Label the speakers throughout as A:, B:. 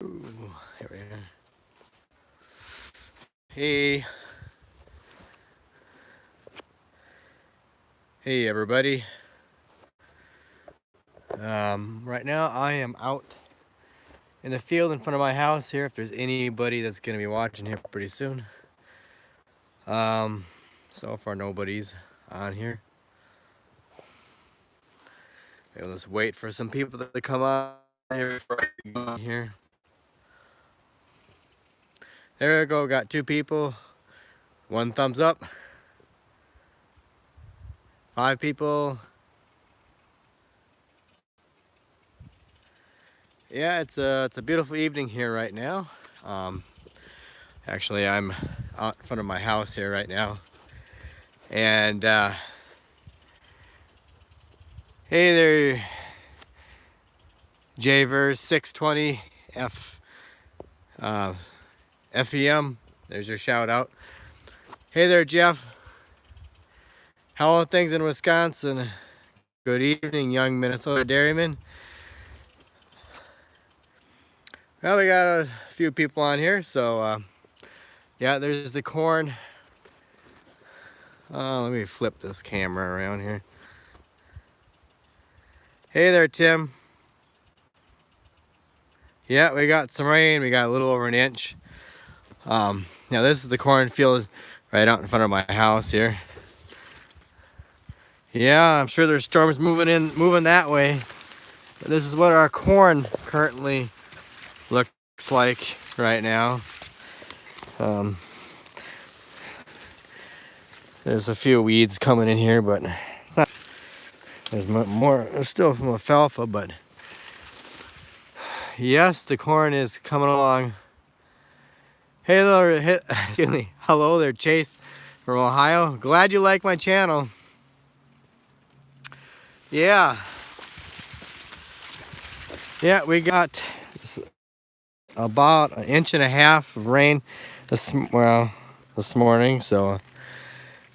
A: Ooh, here we are. Hey, hey everybody. Right now I am out in the field in front of my house here. If there's anybody that's gonna be watching here pretty soon. So far nobody's on here. We'll just wait for some people to come on here before I go on here. There we go. Got 2 people. 1 thumbs up. 5 people. Yeah, it's a beautiful evening here right now. Actually, I'm out in front of my house here right now, and hey there, Jverse 620 FEM. There's your shout out. Hey there, Jeff. How are things in Wisconsin? Good evening, young Minnesota dairyman. Well, we got a few people on here, so yeah, there's the corn. Let me flip this camera around here. Hey there, Tim. Yeah, we got some rain. We got a little over an inch. Now this is the cornfield right out in front of my house here. Yeah, I'm sure there's storms moving that way. But this is what our corn currently looks like right now. There's a few weeds coming in here, but it's not. There's still some alfalfa, but yes, the corn is coming along. Hey there, excuse me. Hello there, Chase from Ohio. Glad you like my channel. Yeah, we got about 1.5 inches of rain this morning. So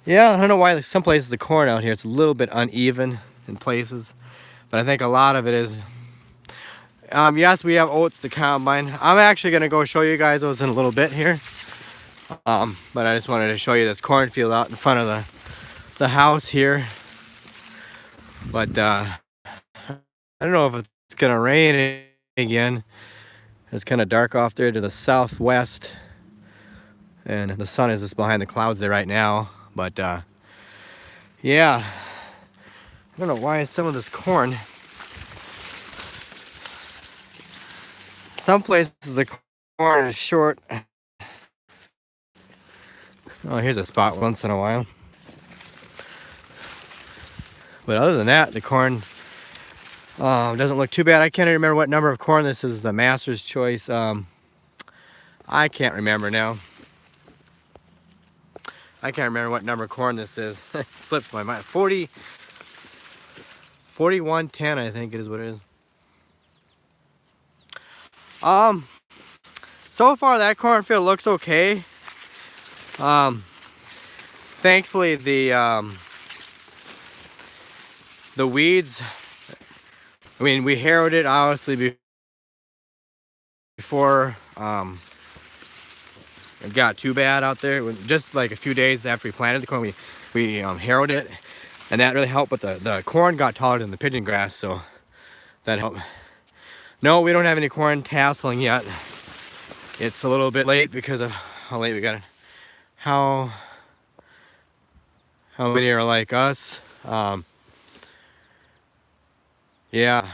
A: yeah, I don't know why some places the corn out here it's a little bit uneven in places, but I think a lot of it is. Yes, we have oats to combine. I'm actually gonna go show you guys those in a little bit here. But I just wanted to show you this cornfield out in front of the house here. But I don't know if it's gonna rain again. It's kind of dark off there to the southwest, and the sun is just behind the clouds there right now. But yeah, I don't know why some of this corn. Some places the corn is short. Oh, here's a spot once in a while. But other than that, the corn doesn't look too bad. I can't even remember what number of corn this is. The Master's Choice. I can't remember now. I can't remember what number of corn this is. It slipped my mind. 4110, I think it is what it is. So far that cornfield looks okay. Thankfully the weeds, I mean, we harrowed it obviously before it got too bad out there. Just like a few days after we planted the corn, we harrowed it, and that really helped. But the corn got taller than the pigeon grass, so that helped. No, we don't have any corn tasseling yet. It's a little bit late because of how late we got it. How many are like us? Yeah,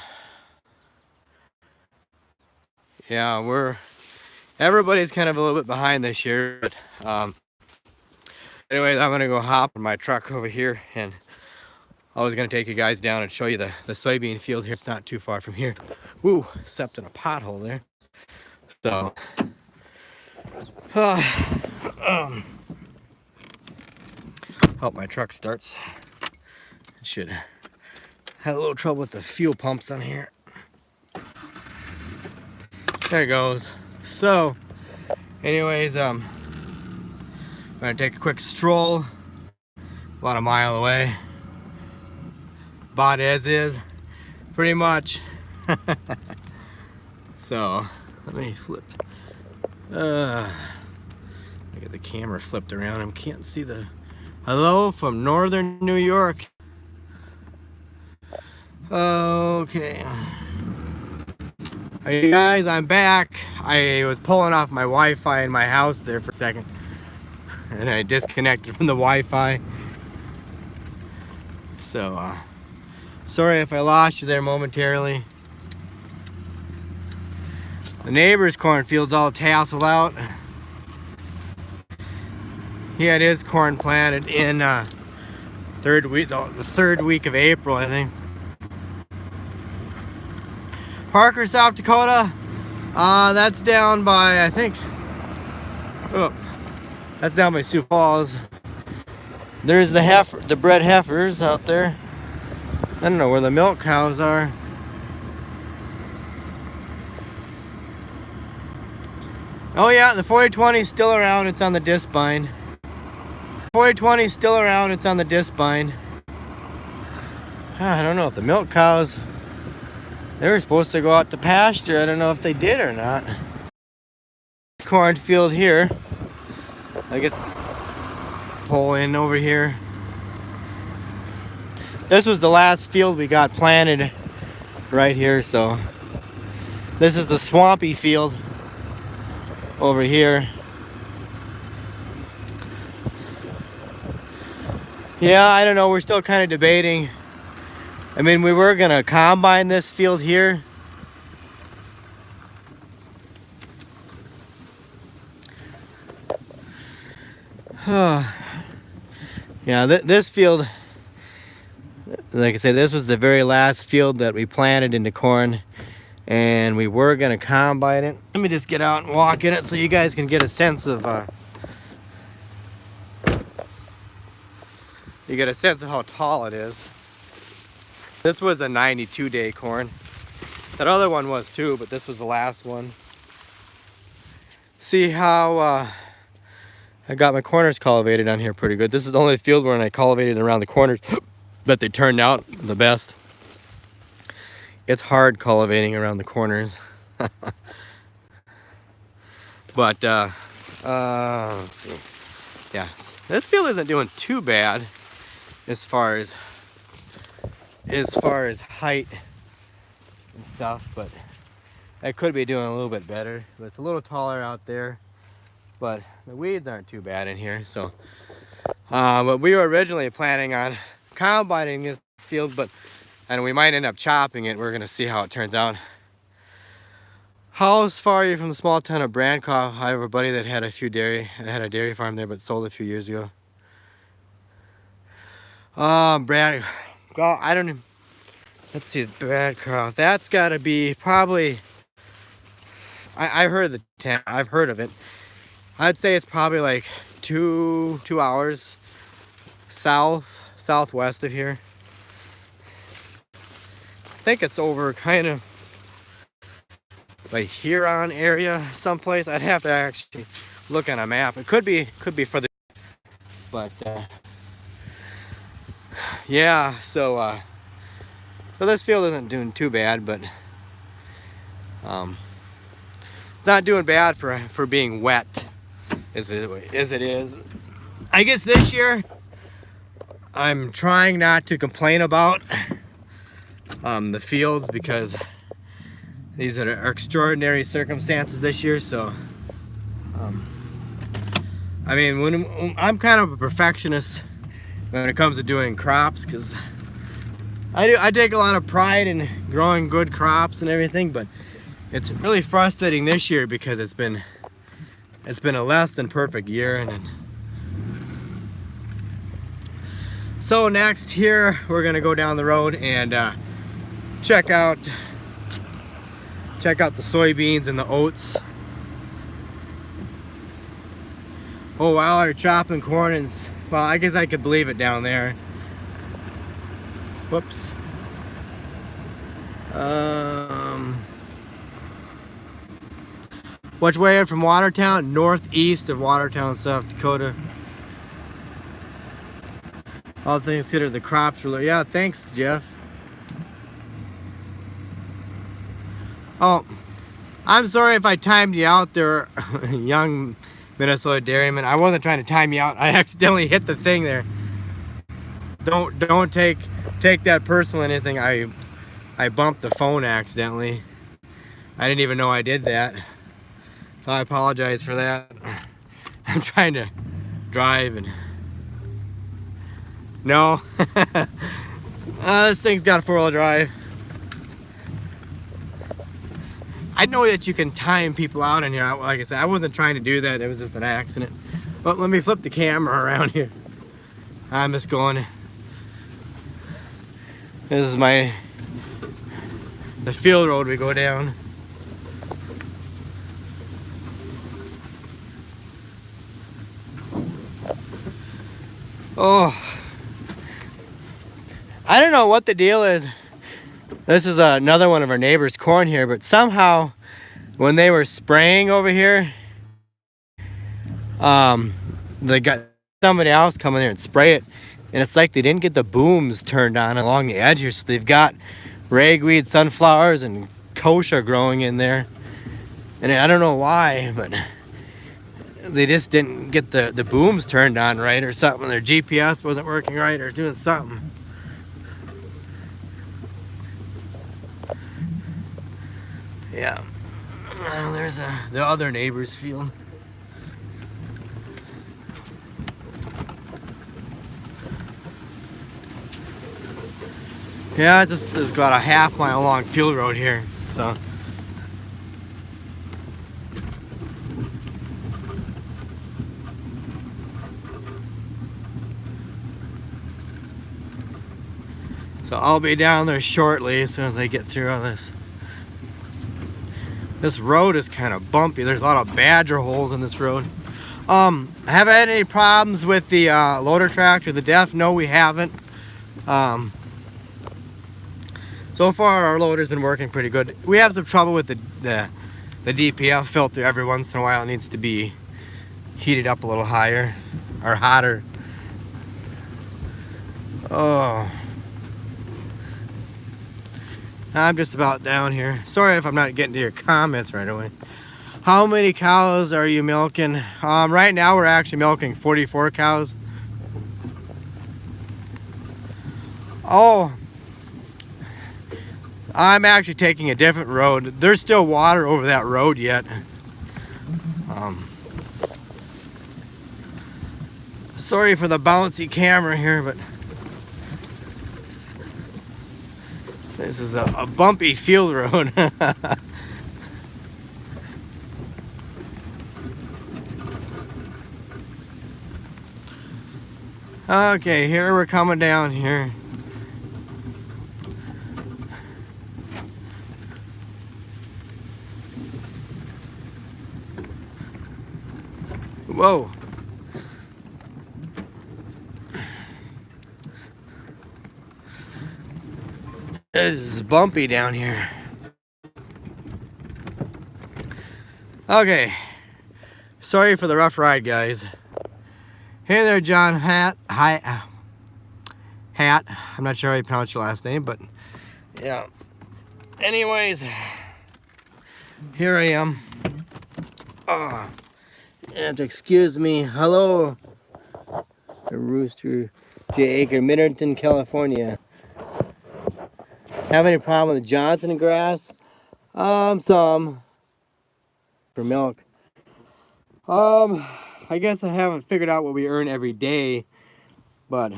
A: everybody's kind of a little bit behind this year. But anyways, I'm gonna go hop in my truck over here, and I was gonna take you guys down and show you the soybean field here. It's not too far from here. Woo, stepped in a pothole there. So hope my truck starts. Should have a little trouble with the fuel pumps on here. There it goes. So anyways, I'm gonna take a quick stroll about a mile away. About as is, pretty much. So Let me flip. I got the camera flipped around. I can't see the. Hello from northern New York. Okay. Hey guys, I'm back. I was pulling off my Wi-Fi in my house there for a second, and I disconnected from the Wi-Fi. So, sorry if I lost you there momentarily. The neighbor's cornfield's all tasseled out. He had his corn planted in the third week of April, I think. Parker, South Dakota. That's down by, I think. Oh, that's down by Sioux Falls. There's the bred heifers out there. I don't know where the milk cows are. Oh yeah, the 4020 is still around. It's on the disc bind. 4020 is still around. It's on the disc bind. I don't know if the milk cows, they were supposed to go out to pasture. I don't know if they did or not. Cornfield here. I guess pull in over here. This was the last field we got planted right here, so this is the swampy field over here. Yeah, I don't know, we're still kind of debating. I mean, we were gonna combine this field here. Yeah, this field, like I said, this was the very last field that we planted into corn, and we were gonna combine it. Let me just get out and walk in it so you guys can get a sense of how tall it is. This was a 92-day corn. That other one was too, but this was the last one. See how I got my corners cultivated on here pretty good. This is the only field where I cultivated around the corners that they turned out the best. It's hard cultivating around the corners. But let's see. Yeah, this field isn't doing too bad as far as height and stuff, but I could be doing a little bit better. But it's a little taller out there, but the weeds aren't too bad in here. So but we were originally planning on combining this field, and we might end up chopping it. We're gonna see how it turns out. How far are you from the small town of Brandcoff? I have a buddy that had a dairy farm there, but sold a few years ago. Brad, well, I don't know. Let's see, Bradcroft. That's got to be probably. I've heard of the town. I've heard of it. I'd say it's probably like two hours southwest of here. I think it's over kind of like Huron area someplace. I'd have to actually look on a map. It could be further, but yeah. So this field isn't doing too bad, but it's not doing bad for being wet as it is. I guess this year I'm trying not to complain about the fields because these are extraordinary circumstances this year. So I mean, when I'm kind of a perfectionist when it comes to doing crops, because I take a lot of pride in growing good crops and everything, but it's really frustrating this year because it's been a less than perfect year. So next here we're gonna go down the road and check out the soybeans and the oats. Oh, while they're chopping corn, and well, I guess I could believe it down there. Whoops. Which way from Watertown? Northeast of Watertown, South Dakota. All things considered, the crops are low. Yeah, thanks, Jeff. Oh, I'm sorry if I timed you out there, young Minnesota Dairyman. I wasn't trying to time you out. I accidentally hit the thing there. Don't take that personal or anything. I bumped the phone accidentally. I didn't even know I did that. So I apologize for that. I'm trying to drive and no. This thing's got a 4-wheel drive. I know that you can time people out in here. Like I said, I wasn't trying to do that. It was just an accident. But let me flip the camera around here. I'm just going. This is the field road we go down. Oh, I don't know what the deal is. This is another one of our neighbor's corn here, but somehow when they were spraying over here, they got somebody else come in there and spray it, and it's like they didn't get the booms turned on along the edge here, so they've got ragweed, sunflowers, and kochia growing in there, and I don't know why, but they just didn't get the booms turned on right or something. Their GPS wasn't working right or doing something. Yeah, there's the other neighbor's field. Yeah, it's about a half-mile long field road here, so. So I'll be down there shortly as soon as I get through all this. This road is kind of bumpy. There's a lot of badger holes in this road. Have I had any problems with the loader tractor, the DEF? No, we haven't. So far our loader's been working pretty good. We have some trouble with the DPF filter. Every once in a while it needs to be heated up a little higher or hotter. Oh, I'm just about down here. Sorry if I'm not getting to your comments right away. How many cows are you milking? Right now we're actually milking 44 cows. Oh, I'm actually taking a different road. There's still water over that road yet. Sorry for the bouncy camera here, but this is a bumpy field road. Okay, here we're coming down here. Whoa. This is bumpy down here. Okay. Sorry for the rough ride, guys. Hey there, John Hat. Hi. Hat. I'm not sure how you pronounce your last name, but yeah. Anyways, here I am. Oh, you have to excuse me. Hello, Rooster J. Acre, Middleton, California. Have any problem with Johnson grass? Some for milk. I guess I haven't figured out what we earn every day, but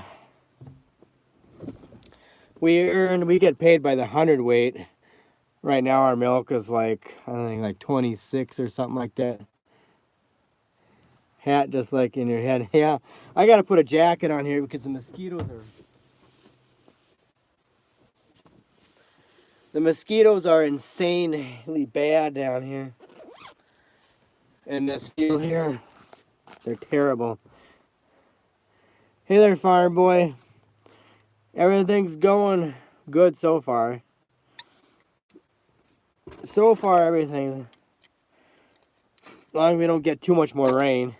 A: we get paid by the hundredweight. Right now our milk is like, I think like 26 or something like that. Hat just like in your head. Yeah, I gotta put a jacket on here because the mosquitoes are insanely bad down here. In this field here, they're terrible. Hey there, farm boy. Everything's going good so far. So far, everything. As long as we don't get too much more rain.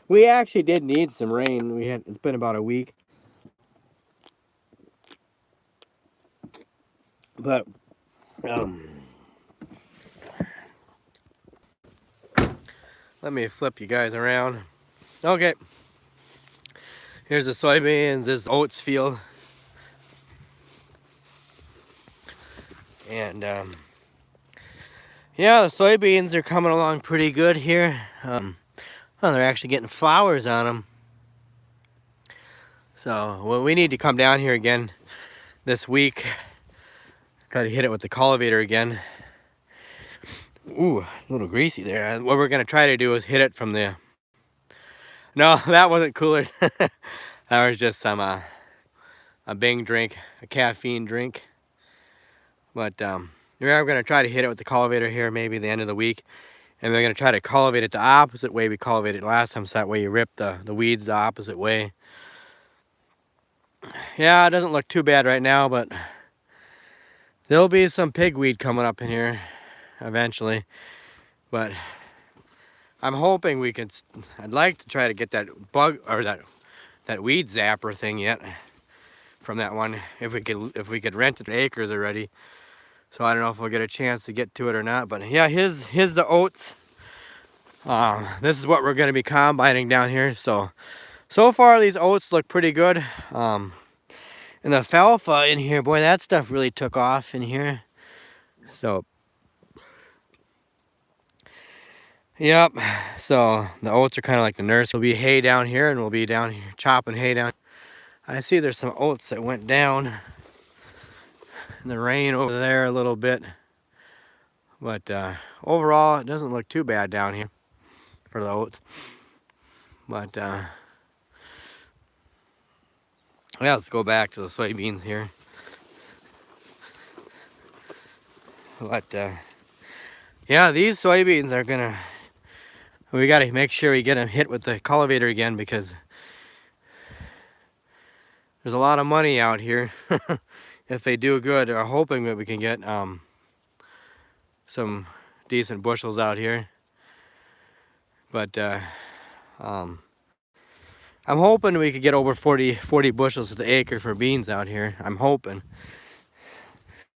A: We actually did need some rain. It's been about a week. But Let me flip you guys around. Okay. Here's the soybeans, this oats field. And yeah, the soybeans are coming along pretty good here. Well, they're actually getting flowers on them. So, well, we need to come down here again this week. Try to hit it with the cultivator again. Ooh, a little greasy there. What we're gonna try to do is hit it from the... No, that wasn't cooler. That was just some a Bing drink, a caffeine drink. But we're gonna try to hit it with the cultivator here, maybe the end of the week. And we're gonna try to cultivate it the opposite way we cultivated last time, so that way you rip the weeds the opposite way. Yeah, it doesn't look too bad right now, but there'll be some pigweed coming up in here eventually. But I'm hoping we could... I'd like to try to get that bug or that weed zapper thing yet from that one, if we could rent it acres already. So I don't know if we'll get a chance to get to it or not. But yeah, here's the oats. This is what we're going to be combining down here. So far these oats look pretty good. And the alfalfa in here, boy, that stuff really took off in here. So yep. So the oats are kind of like the nurse. There'll be hay down here, and we'll be down here chopping hay down. I see there's some oats that went down in the rain over there a little bit. But overall, it doesn't look too bad down here for the oats. But yeah, let's go back to the soybeans here. But yeah, these soybeans are gonna... We gotta make sure we get them hit with the cultivator again, because there's a lot of money out here. If they do good, we're hoping that we can get some decent bushels out here. But I'm hoping we could get over 40 bushels to the acre for beans out here. I'm hoping.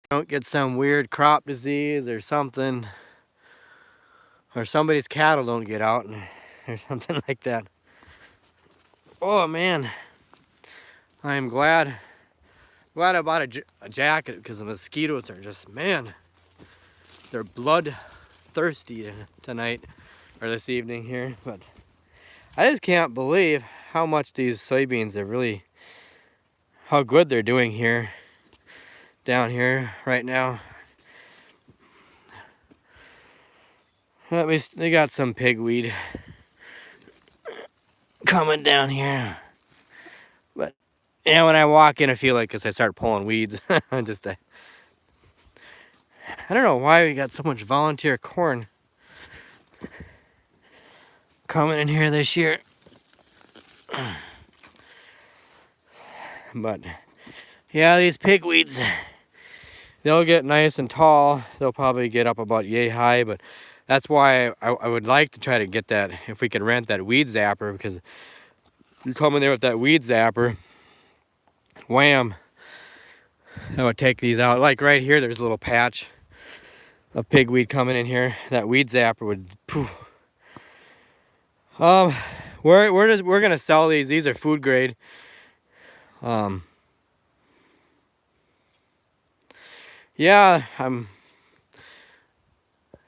A: Don't get some weird crop disease or something, or somebody's cattle don't get out or something like that. Oh man, I am glad I bought a jacket, because the mosquitoes are just, man, they're blood thirsty tonight or this evening here. But I just can't believe how much these soybeans are really, how good they're doing here, down here right now. At least they got some pigweed coming down here. But yeah, when I walk in, I feel like, because I start pulling weeds. Just I don't know why we got so much volunteer corn coming in here this year. But yeah, these pigweeds, they'll get nice and tall. They'll probably get up about yay high, but that's why I would like to try to get that, if we could rent that weed zapper, because you come in there with that weed zapper, wham, that would take these out. Like right here, there's a little patch of pigweed coming in here. That weed zapper would poof. We're gonna sell these. These are food grade. Yeah,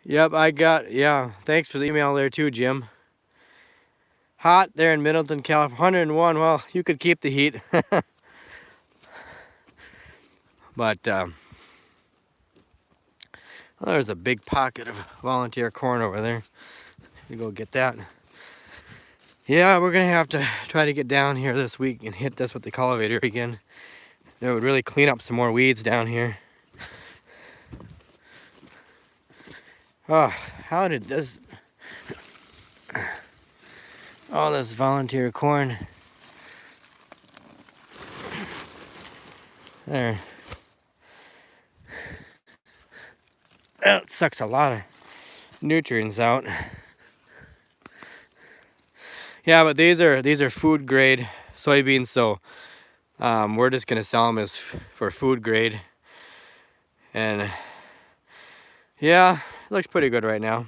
A: yep, yeah, thanks for the email there too, Jim. Hot there in Middleton, California, 101. Well, you could keep the heat. But well, there's a big pocket of volunteer corn over there. You go get that. Yeah, we're gonna have to try to get down here this week and hit this with the cultivator again. It would really clean up some more weeds down here. Oh, how did this... all this volunteer corn. There. That sucks a lot of nutrients out. Yeah, but these are food grade soybeans, so we're just gonna sell them as for food grade. And yeah, it looks pretty good right now.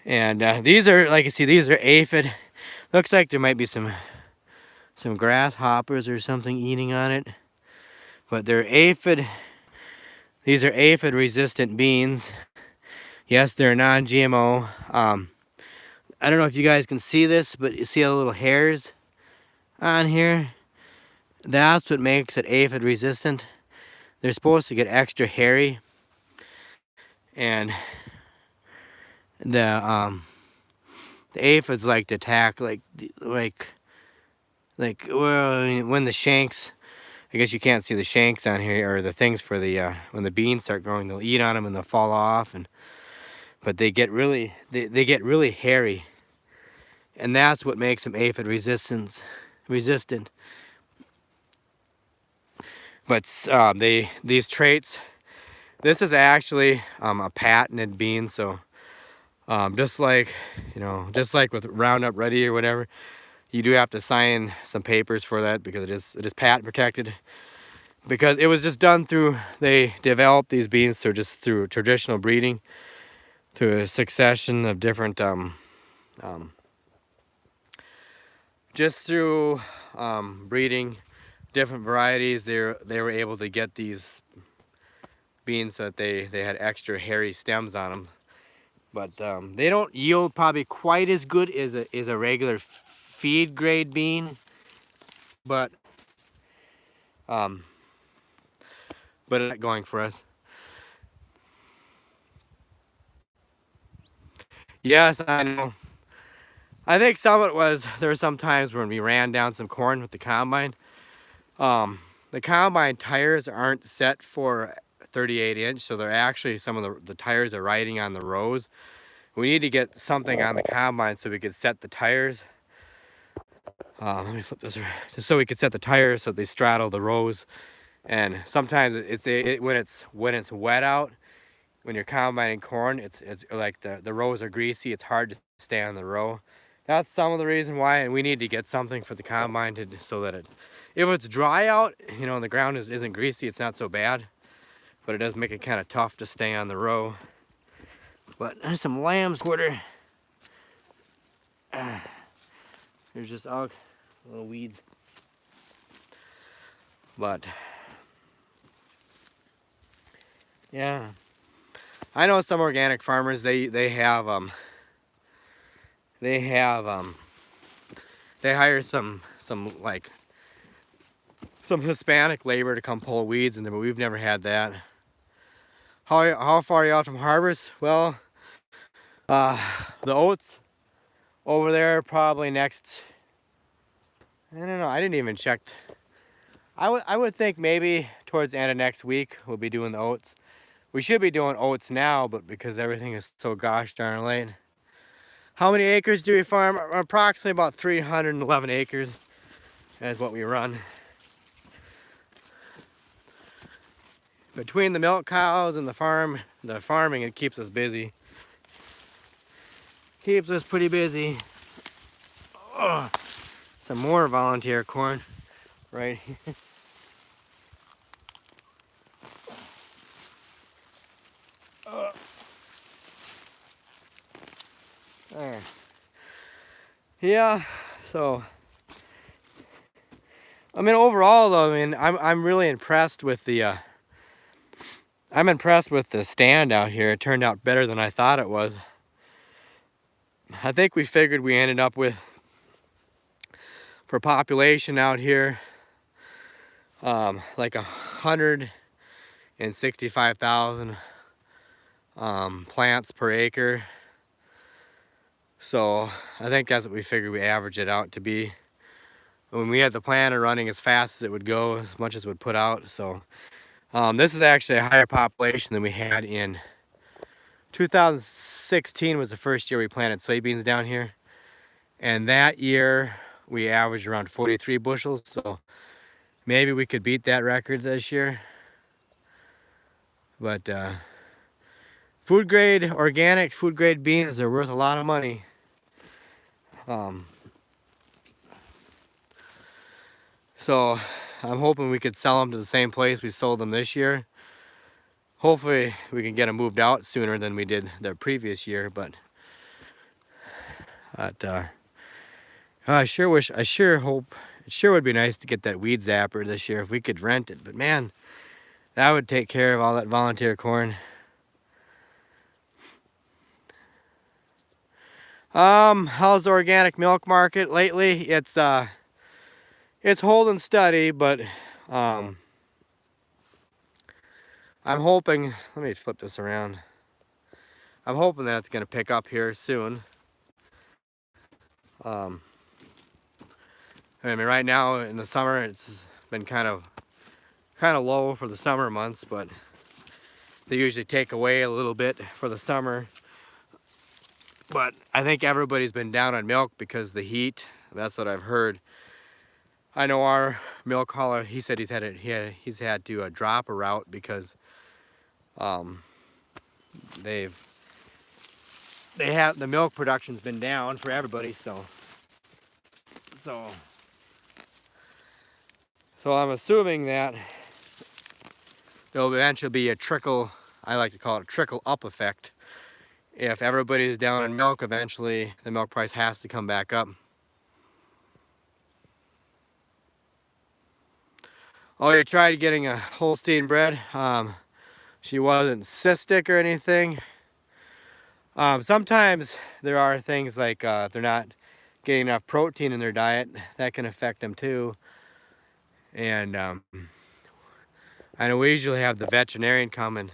A: And these are, like you see, these are aphid. Looks like there might be some grasshoppers or something eating on it, but they're aphid. These are aphid resistant beans. Yes, they're non-GMO. I don't know if you guys can see this, but you see all the little hairs on here? That's what makes it aphid resistant. They're supposed to get extra hairy, and the aphids like to attack like well, when the shanks, I guess you can't see the shanks on here, or the things for the when the beans start growing, they'll eat on them and they'll fall off, but they get really get really hairy, and that's what makes them aphid resistant. But these traits, this is actually a patented bean, so just like with Roundup Ready or whatever, you do have to sign some papers for that because it is patent protected, because it was just done through, they developed these beans through traditional breeding, through a succession of different just through breeding different varieties. They were able to get these beans so that they had extra hairy stems on them, but they don't yield probably quite as good as a regular feed grade bean, but it's going for us. Yes, I know. I think some of it was, there were some times when we ran down some corn with the combine. The combine tires aren't set for 38-inch, so they're actually, some of the tires are riding on the rows. We need to get something on the combine so we could set the tires. Let me flip this around. Just so we could set the tires so they straddle the rows. And sometimes when it's wet out, when you're combining corn, it's like the rows are greasy. It's hard to stay on the row. That's some of the reason why, and we need to get something for the combine so that if it's dry out, and the ground isn't greasy, it's not so bad. But it does make it kind of tough to stay on the row. But there's some lamb squitter. There's just all little weeds. But yeah, I know some organic farmers, they hire some Hispanic labor to come pull weeds, but we've never had that. How far are you out from harvest? Well, the oats over there probably next, I don't know, I didn't even check. I would think maybe towards the end of next week we'll be doing the oats. We should be doing oats now, but because everything is so gosh darn late. How many acres do we farm? Approximately about 311 acres is what we run. Between the milk cows and the farming, it keeps us busy. Keeps us pretty busy. Oh, some more volunteer corn right here. There. Yeah, so I mean, overall though, I'm really impressed with the stand out here. It turned out better than I thought it was. I think we figured we ended up with, for population out here, like 165,000 plants per acre. So I think that's what we figured we average it out to be. When we had the planter running as fast as it would go, as much as it would put out. So this is actually a higher population than we had in 2016 was the first year we planted soybeans down here. And that year we averaged around 43 bushels. So maybe we could beat that record this year. But food grade, organic food grade beans are worth a lot of money. So I'm hoping we could sell them to the same place we sold them this year. Hopefully we can get them moved out sooner than we did the previous year, but But I sure hope, it sure would be nice to get that weed zapper this year if we could rent it. But man, that would take care of all that volunteer corn. How's the organic milk market lately? It's holding steady, but I'm hoping, let me flip this around. I'm hoping that it's gonna pick up here soon. I mean, right now in the summer, it's been kind of low for the summer months, but they usually take away a little bit for the summer. But I think everybody's been down on milk because the heat. That's what I've heard. I know our milk hauler, he said he's had to drop a route because the milk production's been down for everybody. So I'm assuming that there'll eventually be a trickle. I like to call it a trickle up effect. If everybody's down on milk, eventually the milk price has to come back up. Oh, you tried getting a Holstein bred. She wasn't cystic or anything. Sometimes there are things like if they're not getting enough protein in their diet, that can affect them too. And I know we usually have the veterinarian come and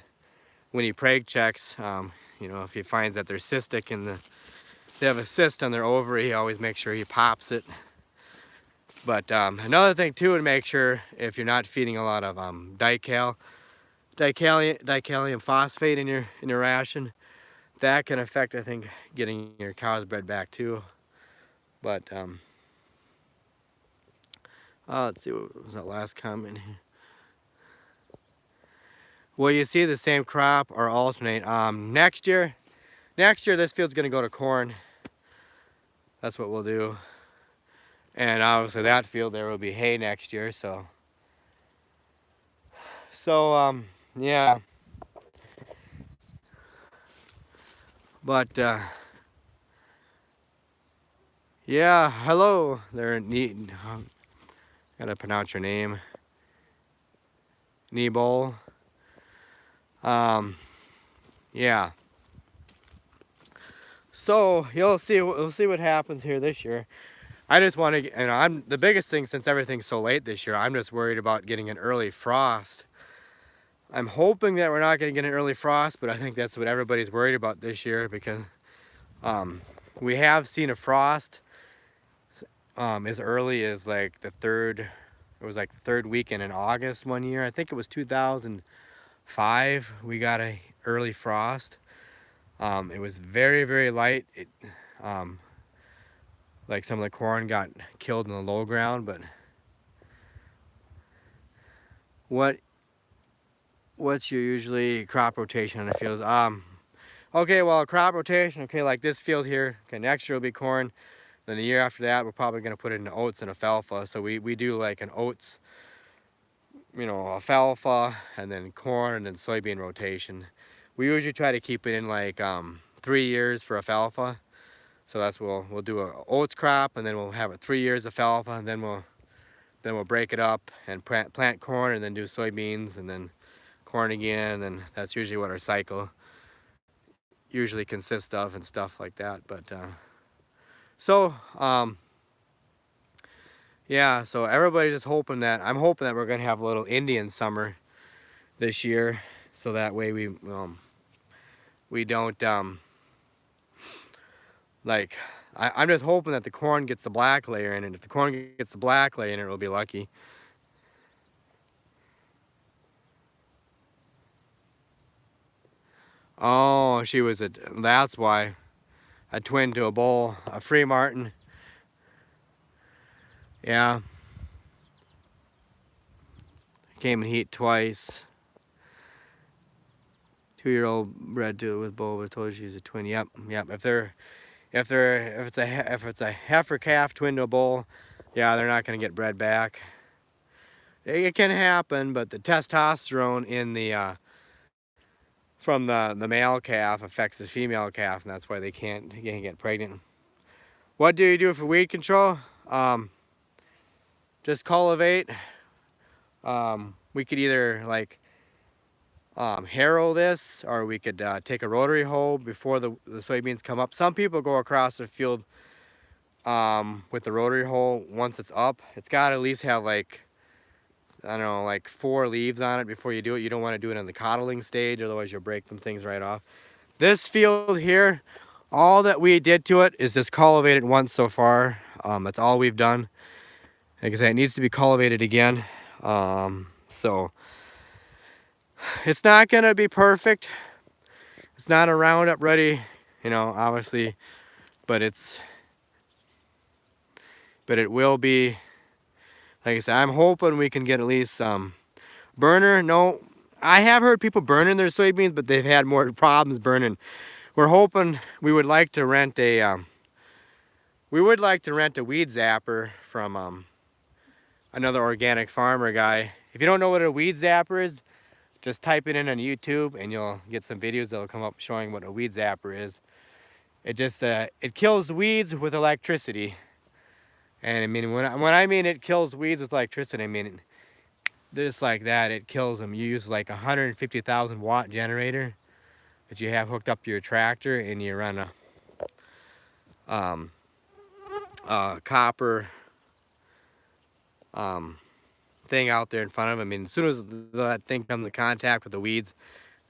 A: when he preg checks, you know, if he finds that they're cystic and they have a cyst on their ovary, he always makes sure he pops it. But another thing too, to make sure if you're not feeding a lot of dicalcium phosphate in your ration, that can affect, I think, getting your cows bred back too. But let's see, what was that last comment here? Will you see the same crop or alternate? Next year this field's gonna go to corn. That's what we'll do. And obviously that field there will be hay next year, so yeah. But yeah, hello there, gotta pronounce your name. Nebol. Yeah. So we'll see what happens here this year. I just want to, you know, I'm the biggest thing since everything's so late this year. I'm just worried about getting an early frost. I'm hoping that we're not going to get an early frost, but I think that's what everybody's worried about this year because we have seen a frost as early as like the third weekend in August one year. I think it was 2005. We got a early frost. It was very, very light. Like some of the corn got killed in the low ground, but what's your usually crop rotation on the fields? Okay, well, crop rotation, okay, like this field here, okay, next year will be corn. Then the year after that, we're probably gonna put it into oats and alfalfa. So we do like an oats, you know, alfalfa, and then corn, and then soybean rotation. We usually try to keep it in like 3 years for alfalfa. So that's we'll do a oats crop, and then we'll have it 3 years of alfalfa, and then we'll break it up and plant corn, and then do soybeans, and then corn again, and that's usually what our cycle usually consists of and stuff like that. But yeah, so everybody's just hoping that, I'm hoping that we're gonna have a little Indian summer this year, so that way we don't like, I'm just hoping that the corn gets the black layer in it. If the corn gets the black layer in it, we'll be lucky. Oh, that's why. A twin to a bull, a free Martin. Yeah. Came in heat twice. 2-year-old bred to with bull, but told you she's a twin. Yep. If it's a heifer calf twin to a bull, yeah, they're not gonna get bred back. It can happen, but the testosterone in the from the male calf affects the female calf, and that's why they can't get pregnant. What do you do for weed control? Just cultivate. We could either like harrow this, or we could take a rotary hoe before the soybeans come up. Some people go across the field with the rotary hoe once it's up. It's got to at least have like, I don't know, like 4 leaves on it before you do it. You don't want to do it in the coddling stage, otherwise you'll break them things right off. This field here, all that we did to it is just cultivate it once so far. That's all we've done. Like I said, it needs to be cultivated again. So it's not gonna be perfect. It's not a Roundup ready, you know, obviously, but it will be. Like I said, I'm hoping we can get at least some burner. No, I have heard people burning their soybeans, but they've had more problems burning. We're hoping we would like to rent a weed zapper from another organic farmer guy. If you don't know what a weed zapper is, just type it in on YouTube and you'll get some videos that'll come up showing what a weed zapper is. It just it kills weeds with electricity. And I mean, when I mean it kills weeds with electricity, I mean just like that, it kills them. You use like 150,000 watt generator that you have hooked up to your tractor, and you run a copper thing out there in front of them. I mean, as soon as that thing comes in contact with the weeds,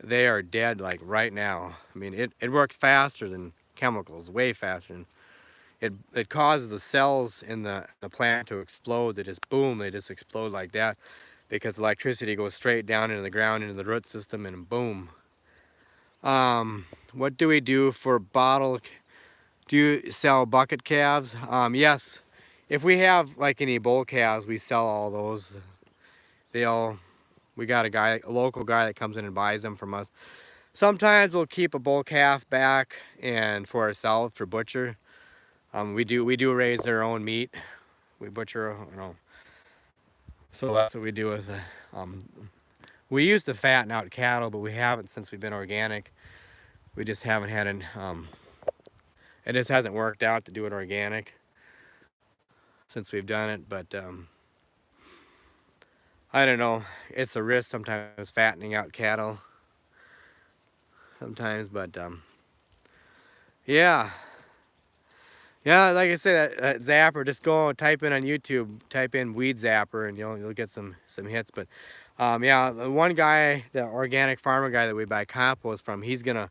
A: they are dead like right now. I mean, it works faster than chemicals, way faster. And it causes the cells in the plant to explode. They just boom, they just explode like that, because electricity goes straight down into the ground, into the root system, and boom. What do we do for bottle? Do you sell bucket calves? Yes. If we have like any bull calves, we sell all those. We got a local guy that comes in and buys them from us. Sometimes we'll keep a bull calf back and for ourselves, for butcher. We do raise their own meat. We butcher, you know. So that's what we do with the, we used to fatten out cattle, but we haven't since we've been organic. We just haven't had an, it just hasn't worked out to do it organic since we've done it. But I don't know, it's a risk sometimes fattening out cattle sometimes, but yeah, like I said, that zapper, just go and type in on YouTube, type in weed zapper, and you'll get some hits. But yeah, the one guy, the organic farmer guy that we buy compost from, he's gonna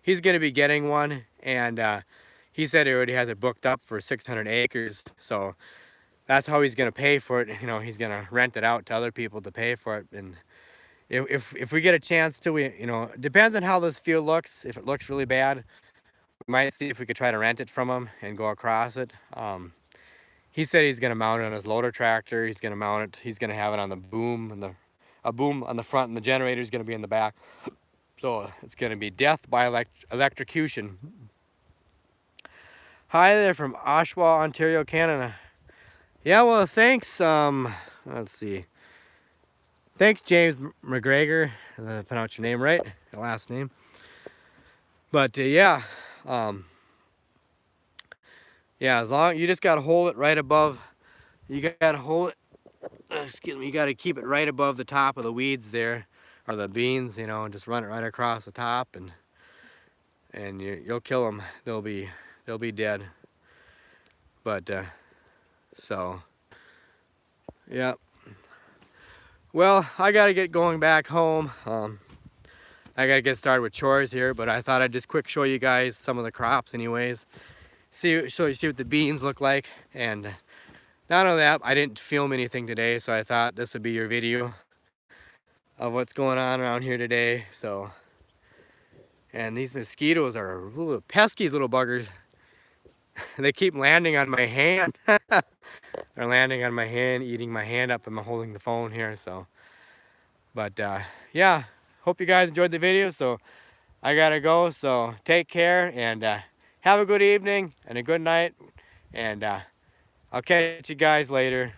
A: be getting one, and he said he already has it booked up for 600 acres. So that's how he's gonna pay for it. You know, he's gonna rent it out to other people to pay for it. And if we get a chance to, you know, it depends on how this field looks. If it looks really bad, we might see if we could try to rent it from him and go across it. He said he's gonna mount it on his loader tractor. He's gonna mount it. He's gonna have it on the boom, and a boom on the front, and the generator is gonna be in the back. So it's gonna be death by electrocution. Hi there from Oshawa, Ontario, Canada. Yeah, well, thanks. Let's see. Thanks, James McGregor. I pronounced your name right, your last name. But yeah, yeah. As long you just gotta hold it right above. You gotta hold it. Excuse me. You gotta keep it right above the top of the weeds there, or the beans. You know, and just run it right across the top, and you'll kill them. They'll be dead. But so yeah. Well, I gotta get going back home. I gotta get started with chores here, but I thought I'd just quick show you guys some of the crops anyways. So you see what the beans look like. And not only that, I didn't film anything today, so I thought this would be your video of what's going on around here today. So, and these mosquitoes are little pesky little buggers. They keep landing on my hand. They're landing on my hand, eating my hand up. I'm holding the phone here, so. But yeah, hope you guys enjoyed the video. So I gotta go, so take care, and have a good evening and a good night, and I'll catch you guys later.